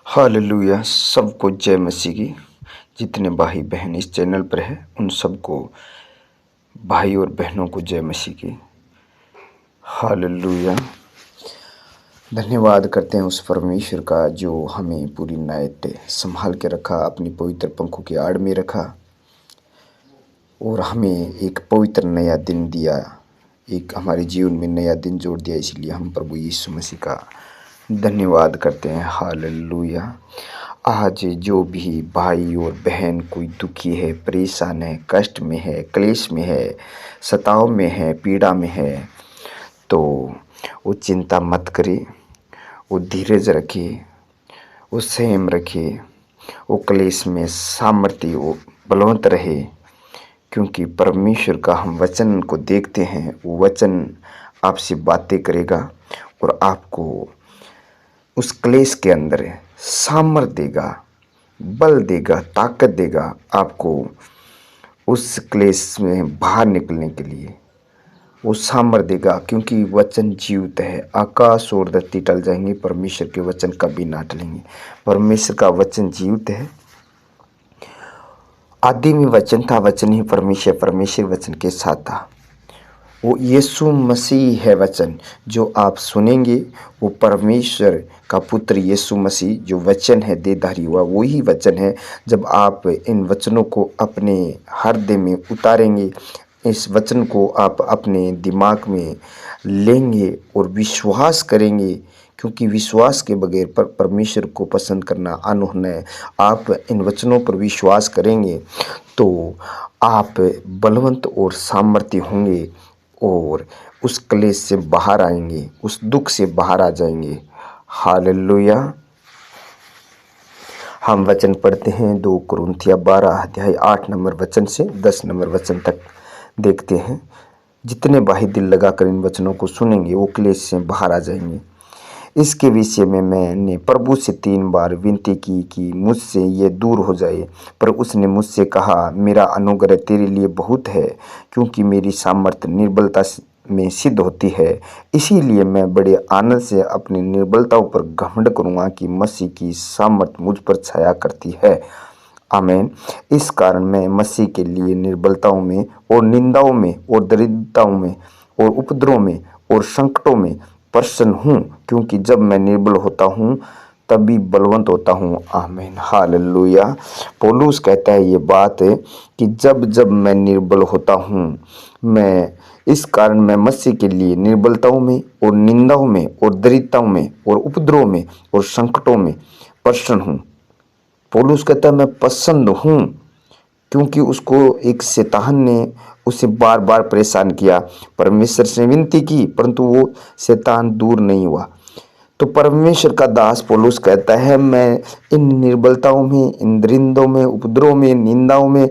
Hallelujah. सबको जय मसीह की। जितने भाई बहन इस चैनल पर है उन सबको भाई और बहनों को जय मसीह की। हालेलुया। धन्यवाद करते हैं उस परमेश्वर का जो हमें पूरी नाइट संभाल के रखा, अपनी पवित्र पंखों की आड़ में रखा और हमें एक पवित्र नया दिन दिया, एक हमारे जीवन में नया दिन जोड़ दिया। इसलिए हम प्रभु यीशु मसीह का धन्यवाद करते हैं। हालेलुया। आज जो भी भाई और बहन कोई दुखी है, परेशान है, कष्ट में है, क्लेश में है, सताव में है, पीड़ा में है, तो वो चिंता मत करे, वो धीरज रखे, वो संयम रखे, वो क्लेश में सामर्थ्य वो बलवंत रहे, क्योंकि परमेश्वर का हम वचन को देखते हैं। वो वचन आपसे बातें करेगा और आपको उस क्लेश के अंदर सामर्थ्य देगा, बल देगा, ताकत देगा आपको उस क्लेश में बाहर निकलने के लिए। वो सामर्थ्य देगा, क्योंकि वचन जीवित है। आकाश और धरती टल जाएंगे, परमेश्वर के वचन कभी ना टलेंगे। परमेश्वर का वचन जीवित है। आदि में वचन था, वचन ही परमेश्वर, परमेश्वर वचन के साथ था। वो यीशु मसीह है वचन जो आप सुनेंगे। वो परमेश्वर का पुत्र यीशु मसीह जो वचन है देहधारी हुआ, वही वचन है। जब आप इन वचनों को अपने हृदय में उतारेंगे, इस वचन को आप अपने दिमाग में लेंगे और विश्वास करेंगे, क्योंकि विश्वास के बगैर परमेश्वर को पसंद करना अनहोना है। आप इन वचनों पर विश्वास करेंगे तो आप बलवंत और सामर्थ्य होंगे और उस क्लेश से बाहर आएंगे, उस दुख से बाहर आ जाएंगे। हालेलुया। हम वचन पढ़ते हैं 2 कुरिन्थियों 12 अध्याय 8 नंबर वचन से 10 नंबर वचन तक देखते हैं। जितने भाई दिल लगाकर इन वचनों को सुनेंगे वो क्लेश से बाहर आ जाएंगे। इसके विषय में मैंने प्रभु से 3 बार विनती की कि मुझसे ये दूर हो जाए, पर उसने मुझसे कहा, मेरा अनुग्रह तेरे लिए बहुत है, क्योंकि मेरी सामर्थ्य निर्बलता में सिद्ध होती है। इसीलिए मैं बड़े आनंद से अपनी निर्बलताओं पर घमंड करूँगा कि मसीह की सामर्थ्य मुझ पर छाया करती है। आमीन। इस कारण मैं मसीह के लिए निर्बलताओं में और निंदाओं में और दरिद्रताओं में और उपद्रवों में और संकटों में प्रसन्न हूँ, क्योंकि जब मैं निर्बल होता हूँ तभी बलवंत होता हूँ। आमीन। हालेलुया। पौलुस कहता है ये बात कि जब जब मैं निर्बल होता हूँ, मैं इस कारण मैं मसीह के लिए निर्बलताओं में और निंदाओं में और दरिद्रताओं में और उपद्रवों में और संकटों में प्रसन्न हूँ। पौलुस कहता है मैं पसंद हूँ, क्योंकि उसको एक शैतान ने उसे बार बार परेशान किया। परमेश्वर से विनती की, परंतु वो शैतान दूर नहीं हुआ। तो परमेश्वर का दास पौलुस कहता है मैं इन निर्बलताओं में, इन दरिद्रों में, उपद्रवों में, निंदाओं में,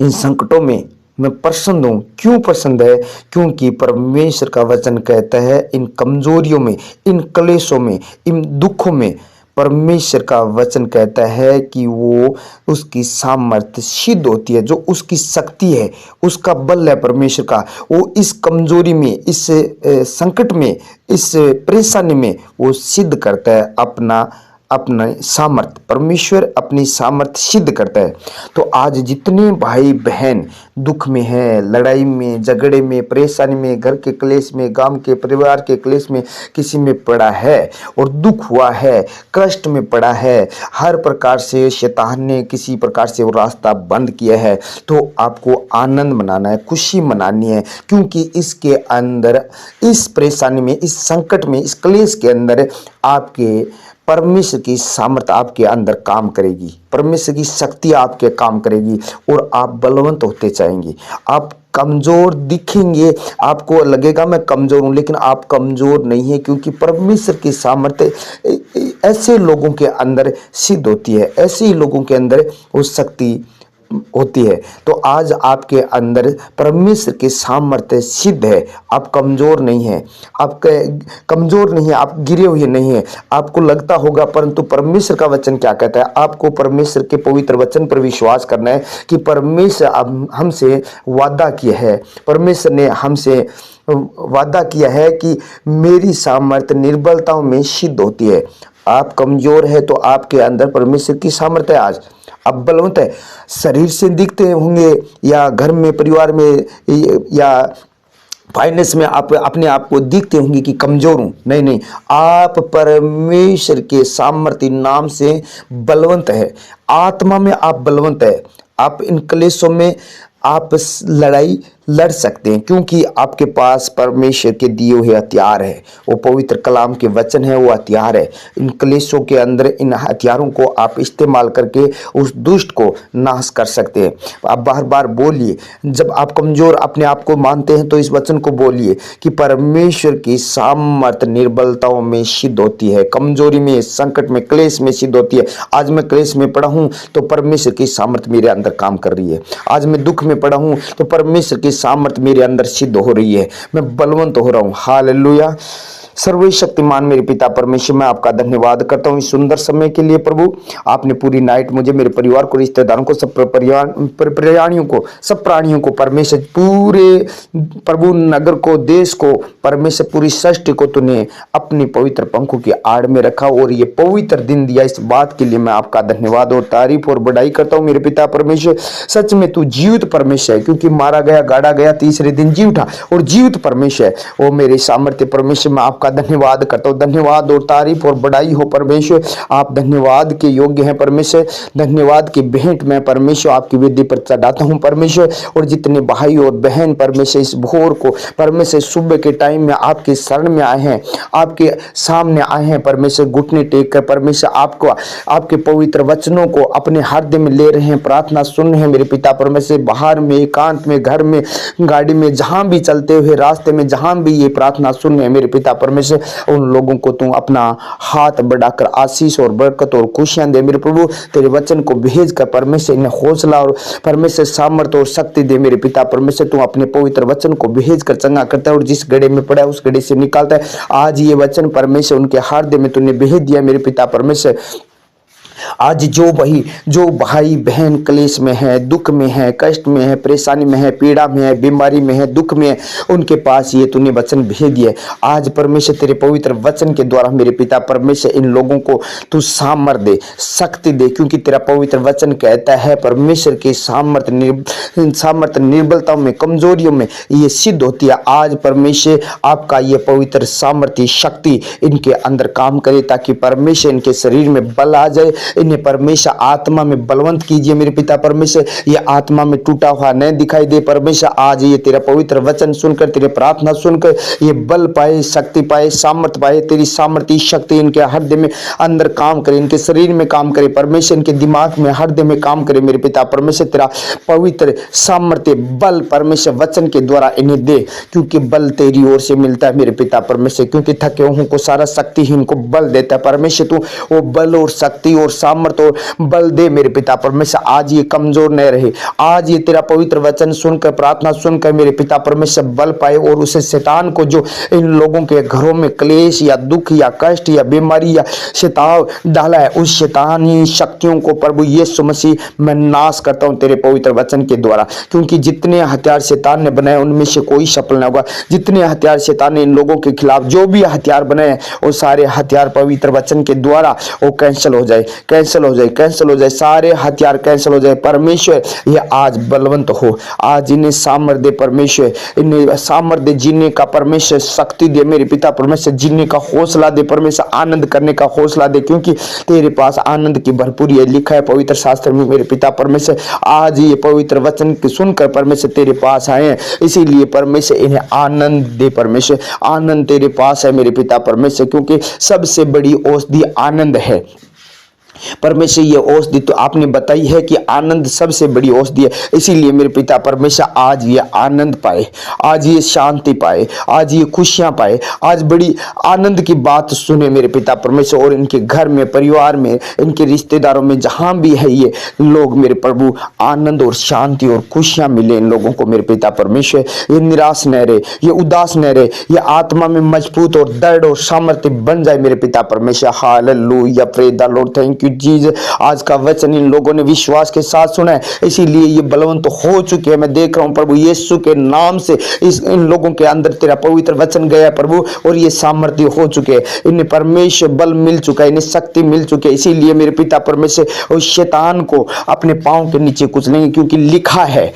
इन संकटों में मैं पसंद हूँ। क्यों पसंद है? क्योंकि परमेश्वर का वचन कहता है इन कमजोरियों में, इन क्लेशों में, इन दुखों में परमेश्वर का वचन कहता है कि वो उसकी सामर्थ्य सिद्ध होती है। जो उसकी शक्ति है, उसका बल है परमेश्वर का, वो इस कमजोरी में, इस संकट में, इस परेशानी में वो सिद्ध करता है अपना सामर्थ्य। परमेश्वर अपनी सामर्थ्य सिद्ध करता है। तो आज जितने भाई बहन दुख में है, लड़ाई में, झगड़े में, परेशानी में, घर के क्लेश में, गांव के परिवार के क्लेश में किसी में पड़ा है और दुख हुआ है, कष्ट में पड़ा है, हर प्रकार से शैतान ने किसी प्रकार से वो रास्ता बंद किया है, तो आपको आनंद मनाना है, खुशी मनानी है, क्योंकि इसके अंदर, इस परेशानी में, इस संकट में, इस क्लेश के अंदर आपके परमेश्वर की सामर्थ्य आपके अंदर काम करेगी। परमेश्वर की शक्ति आपके काम करेगी और आप बलवंत होते जाएंगे। आप कमजोर दिखेंगे, आपको लगेगा मैं कमजोर हूं, लेकिन आप कमजोर नहीं है, क्योंकि परमेश्वर की सामर्थ्य ऐसे लोगों के अंदर सिद्ध होती है, ऐसे ही लोगों के अंदर वो शक्ति होती है। तो आज आपके अंदर परमेश्वर की सामर्थ्य सिद्ध है। आप कमजोर नहीं हैं, आप कमजोर नहीं है, आप गिरे हुए नहीं हैं। आपको लगता होगा, परंतु परमेश्वर का वचन क्या कहता है? आपको परमेश्वर के पवित्र वचन पर विश्वास करना है कि परमेश्वर हमसे वादा किया है, परमेश्वर ने हमसे वादा किया है कि मेरी सामर्थ्य निर्बलताओं में सिद्ध होती है। आप कमजोर है तो आपके अंदर परमेश्वर की सामर्थ्य है। आज आप बलवंत है। शरीर से दिखते होंगे या घर में परिवार में या फाइनेंस में आप अपने आप को दिखते होंगे कि कमजोर हूं, नहीं नहीं, आप परमेश्वर के सामर्थ्य नाम से बलवंत है। आत्मा में आप बलवंत है। आप इन क्लेशों में आप लड़ाई लड़ सकते हैं क्योंकि आपके पास परमेश्वर के दिए हुए हथियार है। वो पवित्र कलाम के वचन है, वो हथियार है। इन क्लेशों के अंदर इन हथियारों को आप इस्तेमाल करके उस दुष्ट को नाश कर सकते हैं। आप बार बार बोलिए, जब आप कमजोर अपने आप को मानते हैं तो इस वचन को बोलिए कि परमेश्वर की सामर्थ निर्बलताओं में सिद्ध होती है, कमजोरी में, संकट में, क्लेश में सिद्ध होती है। आज मैं क्लेश में पड़ा हूं तो परमेश्वर की सामर्थ मेरे अंदर काम कर रही है। आज मैं दुख में पड़ा हूं तो परमेश्वर की सामर्थ मेरे अंदर सिद्ध हो रही है। मैं बलवंत हो रहा हूं। हालेलुया। सर्वशक्तिमान मेरे पिता परमेश्वर, मैं आपका धन्यवाद करता हूँ इस सुंदर समय के लिए। प्रभु, आपने पूरी नाइट मुझे, मेरे परिवार को, रिश्तेदारों को, सब प्राणियों को, सब प्राणियों को परमेश्वर, पूरे प्रभु नगर को, देश को परमेश्वर, पूरी सृष्टि को तूने अपनी पवित्र पंखों की आड़ में रखा और ये पवित्र दिन दिया। इस बात के लिए मैं आपका धन्यवाद और तारीफ और बड़ाई करता हूँ मेरे पिता परमेश्वर। सच में तू जीवित परमेश्वर है, क्योंकि मारा गया, गाड़ा गया, तीसरे दिन जी उठा और जीवित परमेश्वर है। वो मेरे सामर्थ्य परमेश्वर, मैं आपका धन्यवाद करता हूँ। धन्यवाद और तारीफ और बड़ाई हो परमेश्वर। आप धन्यवाद के योग्य हैं परमेश्वर। धन्यवाद की भेंट मैं परमेश्वर आपकी वेदी पर चढ़ाता हूँ परमेश्वर। और जितने भाई और बहन परमेश्वर इस भोर को परमेश्वर सुबह के टाइम में आपके शरण में आए हैं, आपके सामने आए हैं परमेश्वर, घुटने टेक कर परमेश्वर आपको, आपके पवित्र वचनों को अपने हृदय में ले रहे हैं, प्रार्थना सुन रहे हैं मेरे पिता परमेश्वर। बाहर में, एकांत में, घर में, गाड़ी में, जहां भी चलते हुए रास्ते में, जहां भी ये प्रार्थना सुन रहे हैं मेरे पिता परमेश्वर, उन लोगों को तू अपना हाथ बढ़ाकर आशीष और बरकत और खुशियां दे मेरे प्रभु। तेरे वचन को भेज कर परमेश्वर इन्हें हौसला और परमेश्वर सामर्थ और शक्ति दे मेरे पिता परमेश्वर। तू अपने पवित्र वचन को भेज कर चंगा करता है और जिस गड्ढे में पड़ा है उस गड्ढे से निकालता है। आज ये वचन परमेश्वर उनके हृदय में तूने भेज दिया मेरे पिता परमेश्वर। आज जो भाई बहन क्लेश में है, दुख में है, कष्ट में है, परेशानी में है, पीड़ा में है, बीमारी में है, दुख में है, उनके पास ये तूने वचन भेज दिया। आज परमेश्वर तेरे पवित्र वचन के द्वारा मेरे पिता परमेश्वर इन लोगों को तू सामर्थ दे, शक्ति दे, क्योंकि तेरा पवित्र वचन कहता है परमेश्वर की सामर्थ निर्बलताओं में, कमजोरियों में ये सिद्ध होती है। आज परमेश्वर आपका ये पवित्र सामर्थ्य शक्ति इनके अंदर काम करे ताकि परमेश्वर इनके शरीर में बल आ जाए। इन्हें परमेश्वर आत्मा में बलवंत कीजिए मेरे पिता परमेश्वर। ये आत्मा में टूटा हुआ न दिखाई दे परमेश्वर। आज ये तेरा पवित्र वचन सुनकर, तेरे प्रार्थना सुनकर ये बल पाए, शक्ति पाए, सामर्थ पाए। तेरी सामर्थ्य शक्ति इनके हृदय में अंदर काम करे, इनके शरीर में काम करे परमेश्वर, इनके दिमाग में, हृदय में काम करे मेरे पिता परमेश्वर। तेरा पवित्र सामर्थ्य बल परमेश्वर वचन के द्वारा इन्हें दे, क्योंकि बल तेरी ओर से मिलता है मेरे पिता परमेश्वर। क्योंकि थके हुओं को सारा शक्तिहीन को बल देता है परमेश्वर। तू वो बल और शक्ति और सामर्थ और बल दे मेरे पिता परमेश्वर। आज ये कमजोर न रहे, आज ये तेरा पवित्र वचन सुनकर, प्रार्थना सुनकर मेरे पिता परमेश्वर बल पाए और उसे शैतान को, जो इन लोगों के घरों में क्लेश या दुख या कष्ट या बीमारी या शैतान डाला है, उस शैतानी शक्तियों को प्रभु यीशु मसीह मैं नाश करता हूं तेरे पवित्र वचन के द्वारा। क्योंकि जितने हथियार शैतान ने बनाए उनमें से कोई सफल न होगा। जितने हथियार शैतान ने इन लोगों के खिलाफ जो भी हथियार बनाए, वो सारे हथियार पवित्र वचन के द्वारा वो कैंसिल हो जाए, कैंसिल हो जाए, कैंसिल हो जाए, सारे हथियार कैंसिल हो जाए परमेश्वर। ये आज बलवंत हो, आज इन्हें सामर्थ दे परमेश्वर, इन्हें सामर्थ दे जीने का परमेश्वर, शक्ति दे मेरे पिता परमेश्वर, जीने का हौसला दे परमेश्वर, आनंद करने का हौसला दे, क्योंकि तेरे पास आनंद की भरपूरी है, लिखा है पवित्र शास्त्र में मेरे पिता परमेश्वर। आज ये पवित्र वचन सुनकर परमेश्वर तेरे पास आए हैं, इसीलिए परमेश्वर इन्हें आनंद दे परमेश्वर। आनंद तेरे पास है मेरे पिता परमेश्वर, क्योंकि सबसे बड़ी औषधि आनंद है परमेश्वर। ये औषधि तो आपने बताई है कि आनंद सबसे बड़ी औषधि है, इसीलिए मेरे पिता परमेश्वर आज ये आनंद पाए, आज ये शांति पाए, आज ये खुशियां पाए, आज बड़ी आनंद की बात सुने मेरे पिता परमेश्वर। और इनके घर में, परिवार में, इनके रिश्तेदारों में, जहां भी है ये लोग मेरे प्रभु, आनंद और शांति और खुशियां मिले इन लोगों को मेरे पिता परमेश्वर। ये निराश न रहे, ये उदास न रहे, ये आत्मा में मजबूत और दृढ़ और सामर्थ्य बन जाए मेरे पिता परमेश्वर। Hallelujah, praise the Lord. Thank you आत्मिक चीज, आज का वचन इन लोगों ने विश्वास के साथ सुना है, इसीलिए ये बलवंत हो चुके हैं। मैं देख रहा हूँ प्रभु यीशु के नाम से इन लोगों के अंदर तेरा पवित्र वचन गया प्रभु, और ये सामर्थ्य हो चुके हैं, इन्हें परमेश्वर बल मिल चुका है, इन्हें शक्ति मिल चुकी है। इसीलिए मेरे पिता परमेश्वर उस शैतान को अपने पांव के नीचे कुचलेंगे, क्योंकि लिखा है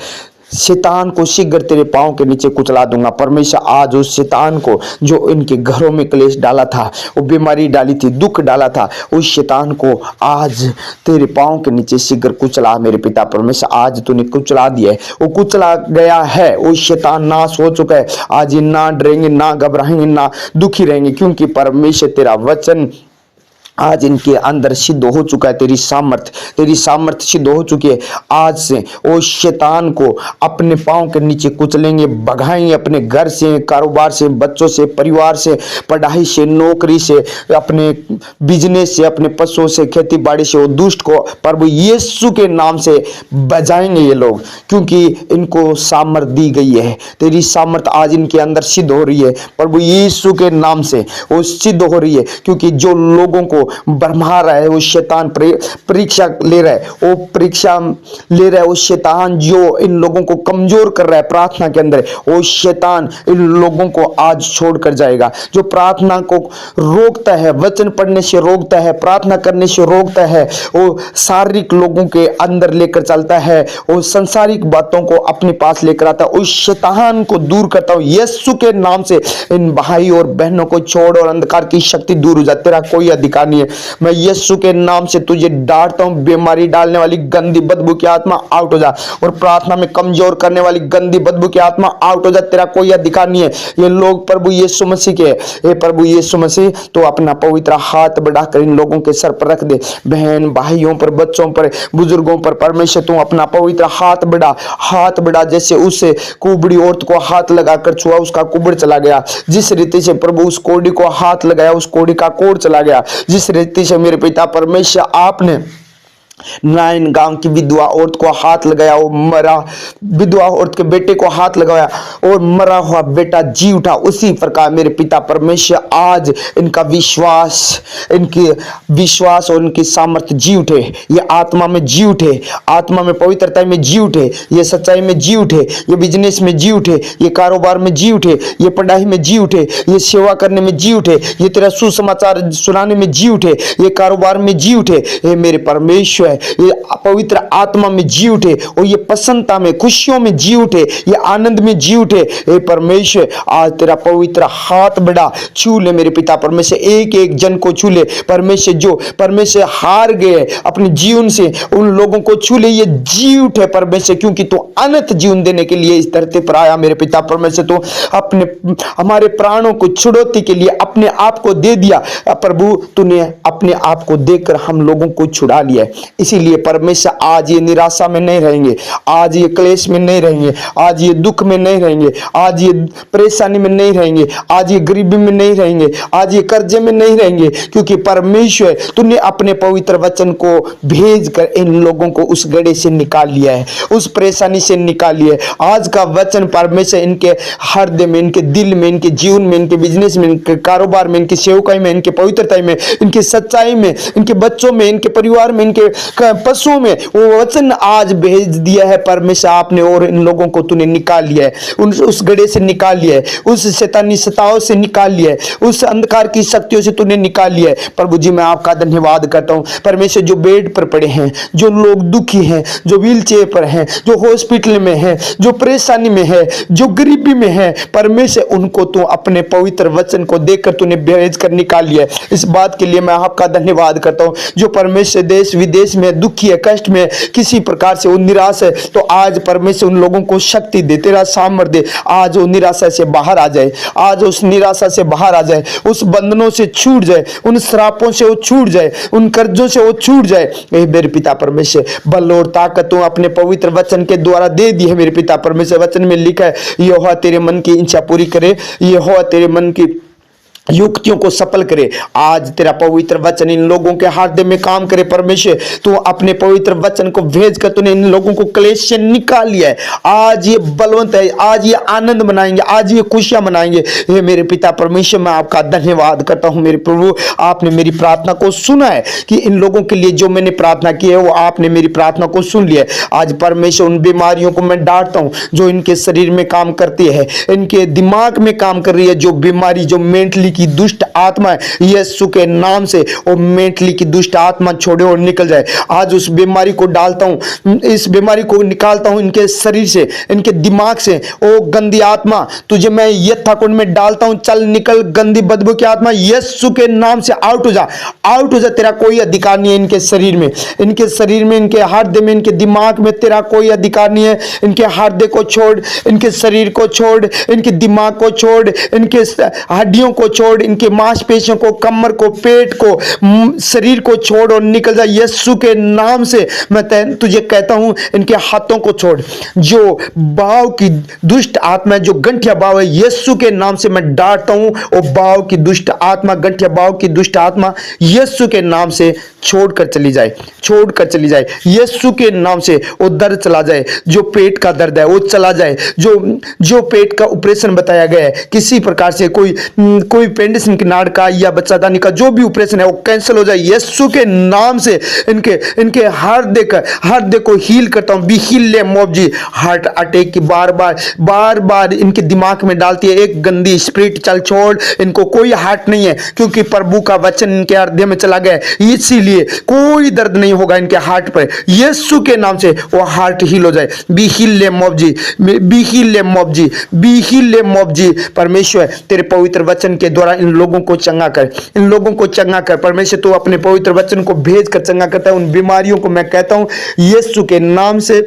शैतान को शीघ्र तेरे पांव के नीचे कुचला दूंगा। परमेश्वर आज उस शैतान को जो इनके घरों में क्लेश डाला था, वो बीमारी डाली थी, दुख डाला था, उस शैतान को आज तेरे पांव के नीचे शीघ्र कुचला। मेरे पिता परमेश्वर आज तूने कुचला दिया है, वो कुचला गया है, वो शैतान नाश हो चुका है। आज ये ना डरेंगे, ना घबराएंगे, ना दुखी रहेंगे, क्योंकि परमेश्वर तेरा वचन आज इनके अंदर सिद्ध हो चुका है। तेरी सामर्थ सिद्ध हो चुकी है। आज से वो शैतान को अपने पांव के नीचे कुचलेंगे, भगाएंगे अपने घर से, कारोबार से, बच्चों से, परिवार से, पढ़ाई से, नौकरी से, अपने बिजनेस से, अपने पशुओं से, खेती बाड़ी से। वो दुष्ट को प्रभु यीशु के नाम से बजाएंगे ये लोग, क्योंकि इनको सामर्थ दी गई है। तेरी सामर्थ आज इनके अंदर सिद्ध हो रही है प्रभु यीशु के नाम से, वो सिद्ध हो रही है। क्योंकि जो लोगों को भरमा रहा है, वो शैतान परीक्षा ले रहा है, वो परीक्षा ले रहा है, वो शैतान जो इन लोगों को कमजोर कर रहा है प्रार्थना के अंदर, वो शैतान इन लोगों को आज छोड़कर जाएगा। जो प्रार्थना को रोकता है, वचन पढ़ने से रोकता है, प्रार्थना करने से रोकता है, वो शारीरिक लोगों के अंदर लेकर चलता है, वो संसारिक बातों को अपने पास लेकर आता है, उस शैतान को दूर करता हूं यीशु के नाम से। इन भाई और बहनों को छोड़ और अंधकार की शक्ति दूर हो जाए, तेरा कोई अधिकार नहीं है। मैं यीशु के नाम से तुझे डांटता हूं, बीमारी डालने वाली गंदी बदबू की आत्मा आउट हो जा, और प्रार्थना में कमजोर करने वाली गंदी बदबू की आत्मा आउट हो जा, तेरा कोई अधिकार नहीं है। ये लोग प्रभु यीशु मसीह के, हे प्रभु यीशु मसीह तो अपना पवित्र हाथ बढ़ाकर इन लोगों के सर पर रख दे, बहन भाइयों पर, बच्चों पर, बुजुर्गों पर। परमेश्वर तू अपना पवित्र हाथ बढ़ा, जैसे उस कुबड़ी औरत को हाथ लगाकर छुआ, उसका कुबड़ चला गया। जिस रीति से प्रभु उस कोढ़ी को हाथ लगाया, उस कोढ़ी का कोढ़ चला गया। जिस रीति से मेरे पिता परमेश्वर आपने नाइन गांव की विधवा औरत को हाथ लगाया, वो मरा, विधवा औरत के बेटे को हाथ लगाया और मरा हुआ बेटा जी उठा, उसी प्रकार मेरे पिता परमेश्वर आज इनका विश्वास और इनकी सामर्थ्य जी उठे, ये आत्मा में जी उठे, आत्मा में पवित्रता में जी उठे, ये सच्चाई में जी उठे, ये बिजनेस में जी उठे, ये कारोबार में जी उठे, ये पढ़ाई में जी उठे, ये सेवा करने में जी उठे, ये तेरा सुसमाचार सुनाने में जी उठे, ये कारोबार में जी उठे। ये मेरे परमेश्वर ये पवित्र आत्मा में जी उठे, और ये प्रसन्नता में, खुशियों में जी उठे, ये आनंद में जी उठे। हे परमेश्वर आज तेरा पवित्र हाथ बढ़ा, छू ले मेरे पिता परमेश्वर, एक एक जन को छू ले परमेश्वर। जो परमेश्वर हार गए अपने जीवन से, उन लोगों को छू ले, ये जी उठे परमेश्वर, क्योंकि तू अनंत जीवन देने के लिए इस धरती पर आया मेरे पिता परमेश्वर। तू अपने हमारे प्राणों को छुड़ौती के लिए अपने आप को दे दिया प्रभु, तूने अपने आप को देकर हम लोगों को छुड़ा लिया है। इसीलिए परमेश्वर आज ये निराशा में नहीं रहेंगे, आज ये क्लेश में नहीं रहेंगे, आज ये दुख में नहीं रहेंगे, आज ये परेशानी में नहीं रहेंगे, आज ये गरीबी में नहीं रहेंगे, आज ये कर्जे में नहीं रहेंगे, क्योंकि परमेश्वर तूने अपने पवित्र वचन को भेजकर इन लोगों को उस गड्ढे से निकाल लिया है, उस परेशानी से निकाल लिया है। आज का वचन परमेश्वर इनके हृदय में, इनके दिल में, इनके जीवन में, इनके बिजनेस में, इनके कारोबार में, इनकी सेवकाई में, इनके पवित्रता में, इनकी सच्चाई में, इनके बच्चों में, इनके परिवार में, इनके पशुओं में वो वचन आज भेज दिया है परमेश्वर आपने, और इन लोगों को तूने निकाल लिया है, उस गड्ढे से निकाल लिया है, उस शैतानी सताओं से निकाल लिया है, उस अंधकार की शक्तियों से तूने निकाल लिया है। प्रभु जी मैं आपका धन्यवाद करता हूं परमेश्वर। जो बेड पर पड़े हैं, जो लोग दुखी हैं, जो व्हील चेयर पर हैं, जो हॉस्पिटल में हैं, जो परेशानी में है, जो गरीबी में है, परमेश्वर उनको तू अपने पवित्र वचन को देकर तूने भेज कर निकाल लिया है। इस बात के लिए मैं आपका धन्यवाद करता हूं। जो परमेश्वर देश विदेश में दुखी है, कष्ट में, किसी प्रकार से वो निराश है, तो आज परमेश्वर उन लोगों को शक्ति दे, तेरा सामर्थ्य दे, आज वो निराशा से बाहर आ जाए, आज उस निराशा से बाहर आ जाए, उस बंधनों से छूट जाए, उन श्रापों से वो छूट जाए, उन कर्जों से वो छूट जाए। मेरे पिता परमेश्वर बल और ताकत तू अपने पवित्र वचन के द्वारा दे दी है मेरे पिता परमेश्वर। वचन में लिखा है यहोवा तेरे मन की इच्छा पूरी करे, यहोवा तेरे मन की युक्तियों को सफल करे। आज तेरा पवित्र वचन इन लोगों के हृदय में काम करे परमेश्वर। तू अपने पवित्र वचन को भेज कर तूने इन लोगों को क्लेश से निकाल लिया है। आज ये बलवंत है, आज ये आनंद मनाएंगे, आज ये खुशियां मनाएंगे। हे मेरे पिता परमेश्वर, मैं आपका धन्यवाद करता हूं मेरे प्रभु। आपने मेरी प्रार्थना को सुना है कि इन लोगों के लिए जो मैंने प्रार्थना की है वो आपने मेरी प्रार्थना को सुन लिया है। आज परमेश्वर उन बीमारियों को मैं डांटता हूं जो इनके शरीर में काम करती है, इनके दिमाग में काम कर रही है। जो बीमारी, जो मेंटली की दुष्ट आत्मा है, यीशु के नाम से वो मेंटली की दुष्ट आत्मा छोड़े और निकल जाए। आज उस बीमारी को डालता हूं, इस बीमारी को निकालता हूं इनके शरीर से, इनके दिमाग से। ओ गंदी आत्मा, तुझे मैं यथाकुंड में डालता हूं, चल निकल गंदी बदबू की आत्मा, यीशु के नाम से आउट हो जा, आउट हो जा। तेरा कोई अधिकार नहीं है इनके शरीर में, इनके शरीर में, इनके हृदय में, इनके दिमाग में तेरा कोई अधिकार नहीं है। इनके हृदय को छोड़, इनके शरीर को छोड़, इनके दिमाग को छोड़, इनके हड्डियों को छोड़, इनके मांसपेशियों को, कमर को, पेट को, शरीर को छोड़ और निकल जा यीशु के नाम से। मैं तुझे कहता हूं इनके हाथों को छोड़। जो भाव की दुष्ट आत्मा, जो गंठिया भाव है, यीशु के नाम से मैं डांटता हूं। वो भाव की दुष्ट आत्मा, गंठिया भाव की दुष्ट आत्मा यीशु के नाम से छोड़कर चली जाए, छोड़कर चली जाए यीशु के नाम से। वो दर्द चला जाए, जो पेट का दर्द है वो चला जाए। जो पेट का ऑपरेशन बताया गया है, किसी प्रकार से कोई पेंडिस नाड़ का या बच्चादानी का जो भी ऑपरेशन है वो कैंसिल हो जाए यीशु के नाम से। इनके हृदय को हील करता हूं। बी हील मॉब जी। हार्ट अटैक की बार बार इनके दिमाग में डालती है एक गंदी स्पिरिट, चल छोड़, इनको कोई हार्ट नहीं है, क्योंकि प्रभु का वचन इनके हृदय में चला गया है। इसीलिए कोई दर्द नहीं होगा इनके हार्ट पर। यीशु के नाम से वो हार्ट हील हो जाए। बी हील मॉब जी, बी हील मॉब जी, बी हील मॉब जी। परमेश्वर तेरे पवित्र वचन के द्वारा इन लोगों को चंगा कर, इन लोगों को चंगा कर परमेश्वर। तू अपने पवित्र वचन को भेज कर चंगा करता है उन बीमारियों को। मैं कहता हूं यीशु के नाम से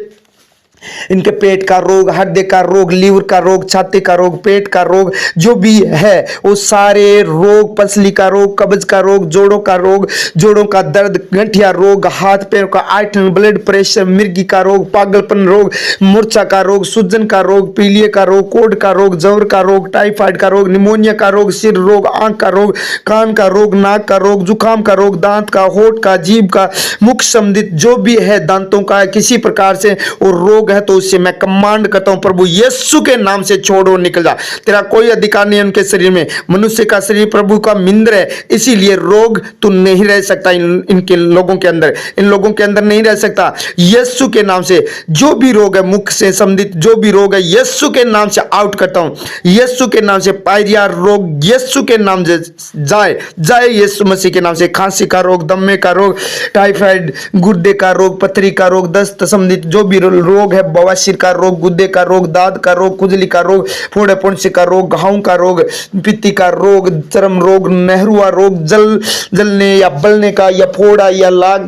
इनके पेट का रोग, हृदय का रोग, लीवर का रोग, छाती का रोग, पेट का रोग, जो भी है वो सारे रोग, पसली का रोग, कब्ज का रोग, जोड़ों का रोग, जोड़ों का दर्द, गंठिया रोग, हाथ पैर का आयटन, ब्लड प्रेशर, मिर्गी का रोग, पागलपन रोग, मूर्छा का रोग, सूजन का रोग, पीलिए का रोग, कोढ़ का रोग, जवर का रोग, टाइफाइड का रोग, निमोनिया का रोग, सिर रोग, आंख का रोग, कान का रोग, नाक का रोग, जुकाम का रोग, दांत का, होठ का, जीभ का, मुख संबंधित जो भी है दांतों का किसी प्रकार से वो रोग है तो उससे मैं कमांड करता हूं प्रभु यीशु के नाम से छोड़ो, निकल जा। तेरा कोई अधिकार नहीं है उनके शरीर में। मनुष्य का शरीर प्रभु का मंदिर है, इसीलिए रोग तू नहीं रह सकता इनके लोगों के अंदर, इन लोगों के अंदर नहीं रह सकता। यीशु के नाम से जो भी रोग है, मुख से संबंधित जो भी रोग है, यीशु के नाम से आउट करता हूं। यीशु के नाम से पायरिया रोग यीशु के नाम से जाए, जाए यीशु मसीह के नाम से। खांसी का रोग, दम्मे का रोग, टाइफाइड, गुर्दे का रोग, पथरी का रोग, दस्त संबंधित जो भी रोग है, बवासीर का रोग, गुर्दे का रोग, दांत का रोग, खुजली का रोग, फोड़े पुंछ का रोग, घाव का रोग, पित्ती का रोग, चर्म रोग, नहरुआ रोग, जलने या बलने का या फोड़ा या लाग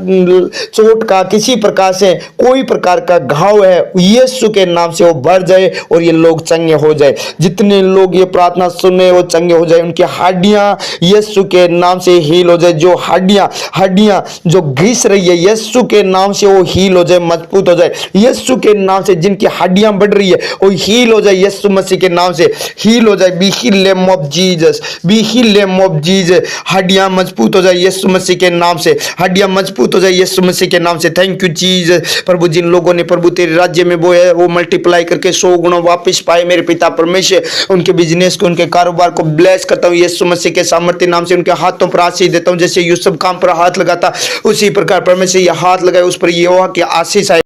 चोट का किसी प्रकार से कोई प्रकार का घाव है, यीशु के नाम से वो भर जाए और ये लोग चंगे हो जाए। जितने लोग ये प्रार्थना सुने वो चंगे हो जाए। उनकी हड्डियां यीशु के नाम से हील हो जाए। जो हड्डियां जो घिस रही है यीशु के नाम से वो हील हो जाए, मजबूत हो जाए। यीशु के नाम से जिनकी हड्डियां बढ़ रही है वो हील हो जाए, यीशु मसीह के नाम से हील हो जाए। Be heal name of Jesus, be heal name of Jesus. हड्डियां मजबूत हो जाए यीशु मसीह के नाम से, हड्डियां मजबूत हो जाए यीशु मसीह के नाम से। Thank you Jesus. प्रभु जिन लोगों ने प्रभु तेरे राज्य में बोए है वो मल्टीप्लाई करके 100 गुना वापस पाए मेरे पिता परमेश्वर। उनके बिजनेस को, उनके कारोबार को ब्लेस करता हूँ यीशु मसीह के सामर्थ्य नाम से। उनके हाथों पर आशीष देता हूँ, जैसे यूसुफ काम पर हाथ लगाता उसी प्रकार परमेश्वर ये हाथ लगाए उस पर यहोवा की आशीष आए।